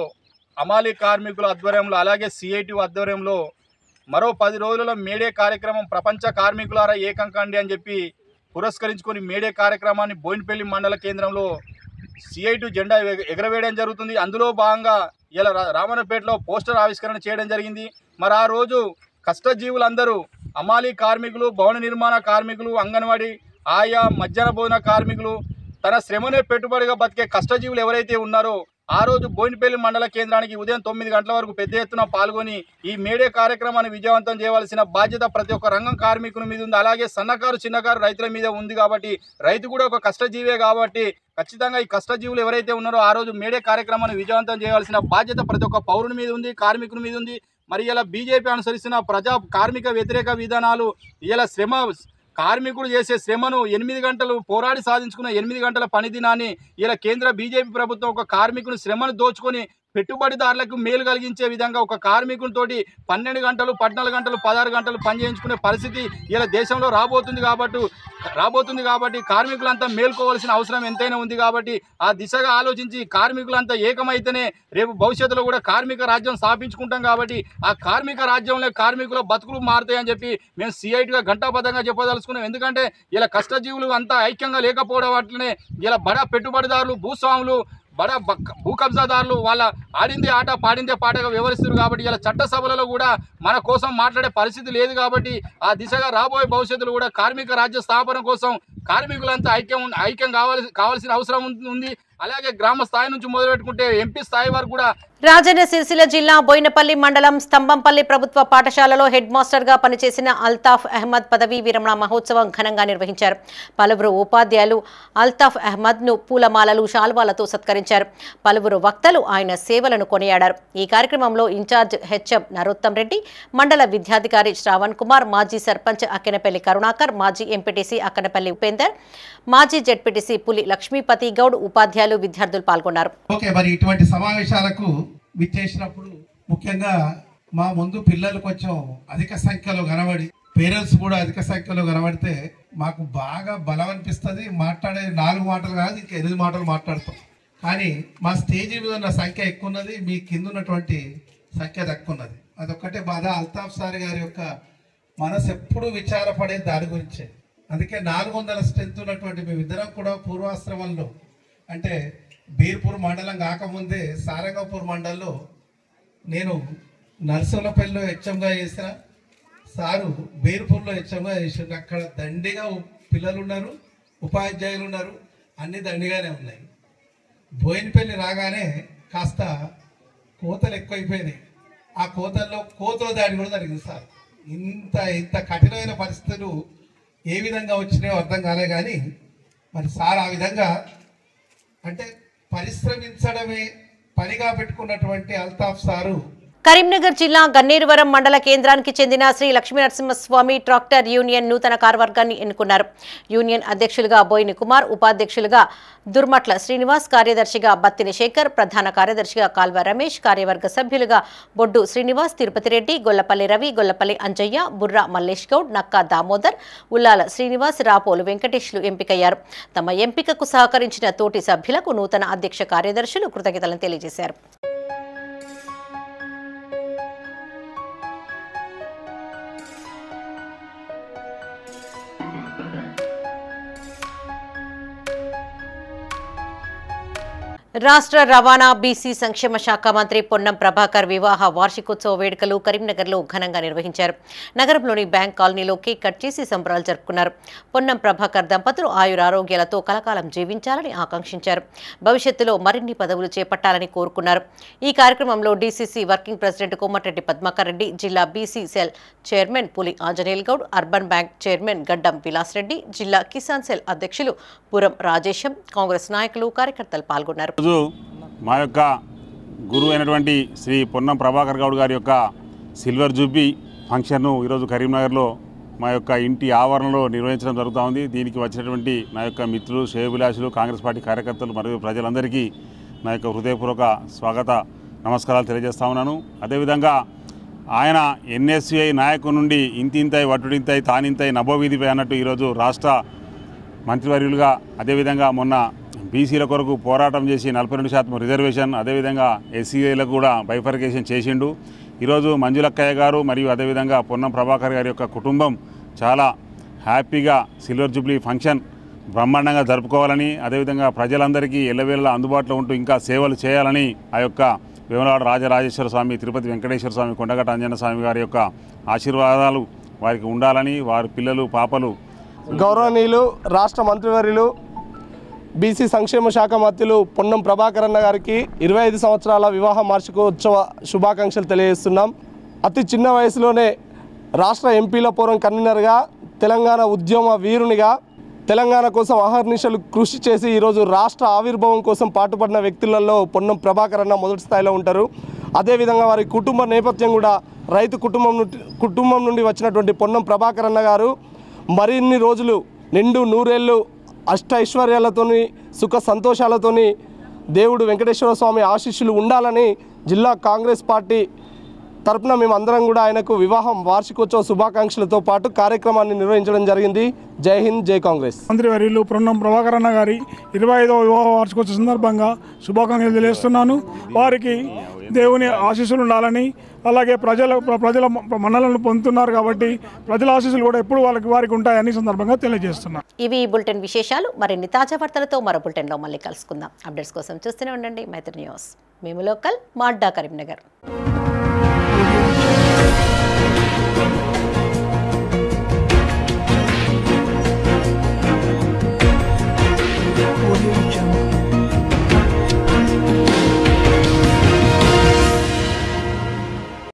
అమాలి కార్మికుల ఆధ్వర్యంలో అలాగే సిఐటి ఆధ్వర్యంలో మరో 10 రోజులలో మేడే కార్యక్రమం ప్రపంచ కార్మికులారా ఏకం కండి అని చెప్పి పురస్కరించుకొని మేడే కార్యక్రమాన్ని బోయినపల్లి మండల కేంద్రంలో సిఐటి జెండా ఎగరవేయడం జరుగుతుంది. అందులో భాగంగా ఇలా రామన్నపేటలో పోస్టర్ ఆవిష్కరణ చేయడం జరిగింది. మరి ఆ రోజు కష్టజీవులందరూ అమాలి కార్మికులు, భవన నిర్మాణ కార్మికులు, అంగన్వాడీ, ఆయా మధ్యాహ్న భోజన కార్మికులు, తన శ్రమనే పెట్టుబడిగా బతికే కష్టజీవులు ఎవరైతే ఉన్నారో ఆ రోజు బోయినపల్లి మండల కేంద్రానికి ఉదయం 9 గంటల వరకు పెద్ద ఎత్తున పాల్గొని ఈ మేడే కార్యక్రమాన్ని విజయవంతం చేయవలసిన బాధ్యత ప్రతి ఒక్క రంగం కార్మికుల మీద ఉంది. అలాగే సన్నకారు చిన్నకారు రైతుల మీద ఉంది. కాబట్టి రైతు కూడా ఒక కష్టజీవే కాబట్టి ఖచ్చితంగా ఈ కష్టజీవులు ఎవరైతే ఉన్నారో ఆ రోజు మేడే కార్యక్రమాన్ని విజయవంతం చేయవలసిన బాధ్యత ప్రతి ఒక్క పౌరుని మీద ఉంది, కార్మికుల మీద ఉంది. మరి ఇలా బీజేపీ అనుసరిస్తున్న కార్మిక వ్యతిరేక విధానాలు ఇలా కార్మికుడు చేసే శ్రమను 8 గంటలు పోరాడి సాధించుకున్న 8 గంటల పని దినాన్ని ఇలా కేంద్ర బీజేపీ ప్రభుత్వం ఒక కార్మికుని శ్రమను దోచుకొని పెట్టుబడిదారులకు మేలు కలిగించే విధంగా ఒక కార్మికునితోటి 12 గంటలు, 14 గంటలు, 16 గంటలు పనిచేయించుకునే పరిస్థితి ఇలా దేశంలో రాబోతుంది. కాబట్టి కార్మికులంతా మేల్కోవాల్సిన అవసరం ఎంతైనా ఉంది. కాబట్టి ఆ దిశగా ఆలోచించి కార్మికులంతా ఏకమైతేనే రేపు భవిష్యత్తులో కూడా కార్మిక రాజ్యం స్థాపించుకుంటాం. కాబట్టి ఆ కార్మిక రాజ్యంలో కార్మికుల బతుకులు మారుతాయని చెప్పి మేము సిఐటిగా ఘంటాబద్ధంగా చెప్పదలుచుకున్నాం. ఎందుకంటే ఇలా కష్టజీవులు అంతా ఐక్యంగా లేకపోవడం వల్లనే ఇలా బడా పెట్టుబడిదారులు, భూస్వాములు, బడా భూ కబ్జాదారులు వాళ్ళ ఆడిందే ఆట పాడిందే పాటగా వ్యవహరిస్తారు. కాబట్టి ఇలా చట్టసభలలో కూడా మన కోసం మాట్లాడే పరిస్థితి లేదు. కాబట్టి ఆ దిశగా రాబోయే భవిష్యత్తులో కూడా కార్మిక రాజ్య స్థాపన కోసం కార్మికులంతా ఐక్యం కావాల్సిన అవసరం ఉంది. అలాగే గ్రామ స్థాయి నుంచి మొదలుపెట్టుకుంటే ఎంపీ స్థాయి వరకు కూడా. రాజన్న సిరిసిల్ల జిల్లా బోయినపల్లి మండలం స్తంభంపల్లి ప్రభుత్వ పాఠశాలలో హెడ్ మాస్టర్ గా పనిచేసిన అల్తాఫ్ అహ్మద్ పదవీ విరమణ మహోత్సవం ఘనంగా నిర్వహించారు. పలువురు ఉపాధ్యాయులు అల్తాఫ్ అహ్మద్ ను పూలమాలలు, శాల్వాలతో సత్కరించారు. పలువురు వక్తలు ఆయన సేవలను కొనియాడారు. ఈ కార్యక్రమంలో ఇన్ఛార్జ్ హెచ్ఎం నరోత్తం రెడ్డి, మండల విద్యాధికారి శ్రావణ్ కుమార్, మాజీ సర్పంచ్ అక్కెనపల్లి కరుణాకర్, మాజీ ఎంపీటీసీ అక్కనపల్లి ఉపేందర్, మాజీ జెడ్పీటీసీ పులి లక్ష్మీపతి గౌడ్, ఉపాధ్యాయులు, విద్యార్థులు పాల్గొన్నారు. మరి ఇటువంటి సమావేశాలకు విచ్చేసినప్పుడు ముఖ్యంగా మా ముందు పిల్లలు కొంచెం అధిక సంఖ్యలో కనబడి, పేరెంట్స్ కూడా అధిక సంఖ్యలో కనబడితే మాకు బాగా బలం అనిపిస్తుంది. మాట్లాడే 4 మాటలు కాదు, ఇంకా 8 మాటలు మాట్లాడతాం. కానీ మా స్టేజీ మీద ఉన్న సంఖ్య ఎక్కువ ఉన్నది, మీ కింద ఉన్నటువంటి సంఖ్య తక్కువ ఉన్నది. అదొక్కటే బాధ. అల్తాఫ్ సార్ గారి యొక్క మనసు ఎప్పుడూ విచారపడే దాని గురించే. అందుకే 400 స్ట్రెంత్ ఉన్నటువంటి మేమిద్దరం కూడా పూర్వాశ్రమంలో, అంటే బీర్పూర్ మండలం కాకముందే సారంగపూర్ మండలంలో నేను నర్సులపల్లిలో హెచ్ఎంగా చేసిన, సారు బీర్పూర్లో హెచ్ఎంగా చేసిన. అక్కడ దండిగా పిల్లలు ఉన్నారు, ఉపాధ్యాయులు ఉన్నారు, అన్ని దండిగానే ఉన్నాయి. బోయినపల్లి రాగానే కాస్త కోతలు ఎక్కువైపోయినాయి. ఆ కోతల్లో కోతుల దాడి కూడా జరిగింది సార్. ఇంత కఠినమైన పరిస్థితులు ఏ విధంగా వచ్చినాయో అర్థం కాలే. కానీ మరి సార్ ఆ విధంగా అంటే పరిశ్రమించడమే పనిగా పెట్టుకున్నటువంటి అల్తాఫ్ సారు కరీంనగర్ జిల్లా గన్నేరువరం మండల కేంద్రానికి చెందిన శ్రీ లక్ష్మీనరసింహస్వామి ట్రాక్టర్ యూనియన్ నూతన కార్యవర్గాన్ని ఎన్నుకున్నారు. యూనియన్ అధ్యక్షులుగా బోయిని కుమార్, ఉపాధ్యక్షులుగా దుర్మట్ల శ్రీనివాస్, కార్యదర్శిగా బత్తిని శేఖర్, ప్రధాన కార్యదర్శిగా కాల్వ రమేష్, కార్యవర్గ సభ్యులుగా బొడ్డు శ్రీనివాస్, తిరుపతి రెడ్డి, గొల్లపల్లి రవి, గొల్లపల్లి అంజయ్య, బుర్రా మల్లేష్ గౌడ్, నక్కా దామోదర్, ఉల్లాల శ్రీనివాస్, రాపోలు వెంకటేష్లు ఎంపికయ్యారు. తమ ఎంపికకు సహకరించిన తోటి సభ్యులకు నూతన అధ్యక్ష కార్యదర్శులు కృతజ్ఞతలను తెలియజేశారు. రాష్ట్ర రవాణా బీసీ సంక్షేమ శాఖ మంత్రి పొన్నం ప్రభాకర్ వివాహ వార్షికోత్సవ వేడుకలు కరీంనగర్లో ఘనంగా నిర్వహించారు. నగరంలోని బ్యాంక్ కాలనీలో కేక్ కట్ చేసి సంబరాలు జరుపుకున్నారు. పొన్నం ప్రభాకర్ దంపతులు ఆయురారోగ్యాలతో కలకాలం జీవించాలని ఆకాంక్షించారు. భవిష్యత్తులో మరిన్ని పదవులు చేపట్టాలని కోరుకున్నారు. ఈ కార్యక్రమంలో DCC working president Komatireddy Padmakar Reddy, జిల్లా బీసీ సెల్ చైర్మన్ పులి Anjaneyulu Goud, urban bank chairman గడ్డం విలాస్ రెడ్డి, జిల్లా కిసాన్ సెల్ అధ్యక్షులు పురం రాజేశం, కాంగ్రెస్ నాయకులు, కార్యకర్తలు పాల్గొన్నారు. మా యొక్క గురువు అయినటువంటి శ్రీ పొన్నం ప్రభాకర్ గౌడ్ గారి యొక్క సిల్వర్ జూబీ ఫంక్షన్ను ఈరోజు కరీంనగర్లో మా యొక్క ఇంటి ఆవరణలో నిర్వహించడం జరుగుతూ ఉంది. దీనికి వచ్చినటువంటి నా యొక్క మిత్రులు, శ్రేయోభిలాషులు, కాంగ్రెస్ పార్టీ కార్యకర్తలు మరియు ప్రజలందరికీ నా యొక్క హృదయపూర్వక స్వాగత నమస్కారాలు తెలియజేస్తా ఉన్నాను. అదేవిధంగా ఆయన ఎన్ఎస్యుఐ నాయకుడి నుండి ఇంతింతై వటుడింతై తానింతై నభోవీధిపై అన్నట్టు ఈరోజు రాష్ట్ర మంత్రివర్యులుగా, అదేవిధంగా మొన్న బీసీల కొరకు పోరాటం చేసి 42% రిజర్వేషన్, అదేవిధంగా ఎస్సీలకు కూడా బైఫర్కేషన్ చేసిండు. ఈరోజు మంజులక్కయ్య గారు మరియు అదేవిధంగా పొన్నం ప్రభాకర్ గారి యొక్క కుటుంబం చాలా హ్యాపీగా సిల్వర్ జూబ్లీ ఫంక్షన్ బ్రహ్మాండంగా జరుపుకోవాలని, అదేవిధంగా ప్రజలందరికీ ఎల్లవేళలా అందుబాటులో ఉంటూ ఇంకా సేవలు చేయాలని ఆ యొక్క వేములవాడ రాజరాజేశ్వర స్వామి, తిరుపతి వెంకటేశ్వర స్వామి, కొండగట్ట అంజన స్వామి గారి యొక్క ఆశీర్వాదాలు వారికి ఉండాలని, వారి పిల్లలు పాపలు. గౌరవనీయులు రాష్ట్ర మంత్రివర్యులు బీసీ సంక్షేమ శాఖ మంత్రులు పొన్నం ప్రభాకర్ అన్న గారికి 25 సంవత్సరాల వివాహ వార్షికోత్సవ శుభాకాంక్షలు తెలియజేస్తున్నాం. అతి చిన్న వయసులోనే రాష్ట్ర ఎంపీల ఫోరం కన్వీనర్గా, తెలంగాణ ఉద్యమ వీరునిగా, తెలంగాణ కోసం అహర్నిశలు కృషి చేసి ఈరోజు రాష్ట్ర ఆవిర్భావం కోసం పాటుపడిన వ్యక్తులలో పొన్నం ప్రభాకర్ అన్న మొదటి స్థాయిలో ఉంటారు. అదేవిధంగా వారి కుటుంబ నేపథ్యం కూడా రైతు కుటుంబం నుండి వచ్చినటువంటి పొన్నం ప్రభాకర్ అన్న గారు మరిన్ని రోజులు నిండు నూరేళ్ళు అష్టైశ్వర్యాలతోని సుఖ సంతోషాలతోని దేవుడు వెంకటేశ్వర స్వామి ఆశీస్సులు ఉండాలని జిల్లా కాంగ్రెస్ పార్టీ తరపున మేమందరం కూడా ఆయనకు వివాహం వార్షికోత్సవ శుభాకాంక్షలతో పాటు కార్యక్రమాన్ని నిర్వహించడం జరిగింది. జై హింద్, జై కాంగ్రెస్. మంత్రివర్యులు పొన్నం ప్రభాకర్ అన్న గారి 25వ వివాహ వార్షికోత్సవ సందర్భంగా శుభాకాంక్షలు తెలియజేస్తున్నాను. వారికి దేవుని ఆశీస్సులు ఉండాలని, అలాగే ప్రజల మన్నలను పొందుతున్నారు కాబట్టి ప్రజల ఆశీస్సులు కూడా ఎప్పుడు వారికి ఉంటాయని సందర్భంగా తెలియజేస్తున్నాను. ఇవి బులెటిన్ విశేషాలు. మరిన్ని తాజా వార్తలతో మరో బులెటిన్లో మళ్ళీ కలుసుకుందాం. అప్డేట్స్ కోసం చూస్తూనే ఉండండి మైత్రి న్యూస్. మేము లోకల్, మా అడ్డా కరీంనగర్.